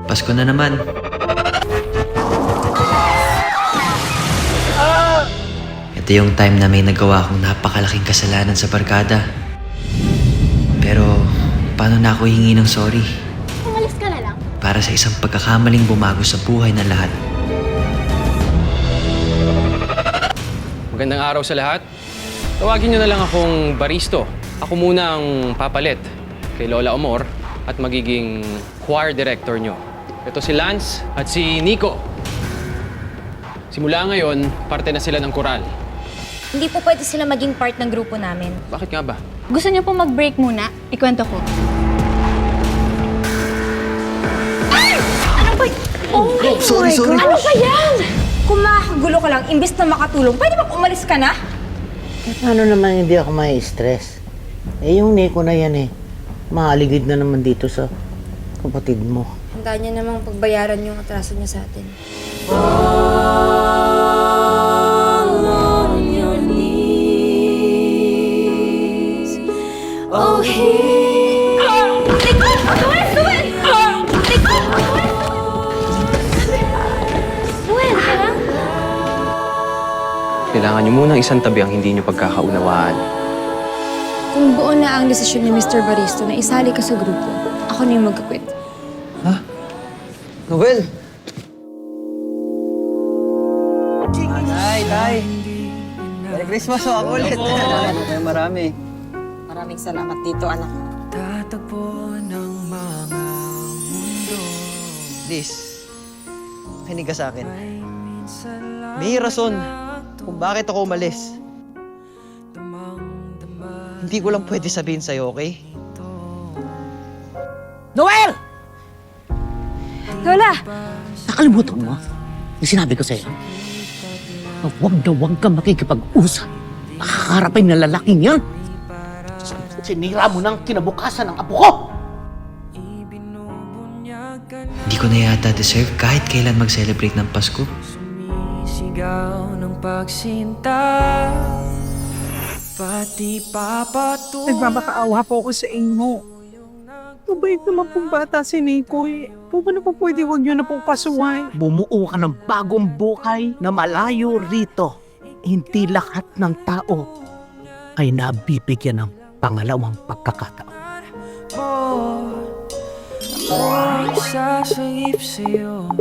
Pasko na naman. Ito yung time na may nagawa akong napakalaking kasalanan sa barkada. Pero, paano na ako hingi ng sorry? Umalis ka na lang. Para sa isang pagkakamaling bumago sa buhay ng lahat. Magandang araw sa lahat. Tawagin niyo na lang akong Baristo. Ako muna ang papalit kay Lola Omor at magiging choir director niyo. Ito si Lance at si Nico. Simula ngayon, parte na sila ng koral. Hindi po pwede sila maging part ng grupo namin. Bakit nga ba? Gusto niyo po mag-break muna? Ikwento ko. Ay! Ano ba? Oh my Sorry. God! Ano ba yan? Kung makakagulo ka lang, imbis na makatulong, pwede ba umalis ka na? Eh, paano naman hindi ako may stress? Eh, yung Nico na yan eh. Maaligid na naman dito sa kapatid mo. Handa niya namang pagbayaran yung atraso niya sa atin. Oh, hey! Likod! Duel! Likod! Duel, ka lang? Kailangan niyo munang isang tabi ang hindi niyo pagkakaunawaan. Kung buo na ang desisyon ni Mr. Baristo na isali ka sa grupo, ako na yung mag-quit. Noel! Tay! Merry Christmas o ako ulit! Marami. Maraming salamat dito, anak. Liz, kinig ka sa akin. May rason kung bakit ako umalis. Hindi ko lang pwede sabihin sa'yo, okay? Noel! Lola! Nakalimutan mo yung sinabi ko sa'yo. Na huwag ka makikipag-usap. Nakakarapin na lalaking yan. Sinira mo ng kinabukasan ng apo ko! Hindi ko na yata deserve kahit kailan mag-celebrate ng Pasko. Sigaw ng pagsinta, pati papatunay. Nagmamakaawa po ako sa inyo. Mabait naman pong bata si Nico eh. Paano po pwede huwag niyo na pong pasuway? Bumuo ka ng bagong buhay na malayo rito. Hindi lahat ng tao ay nabibigyan ng pangalawang pagkakataon. Ako'y sasayip sa'yo.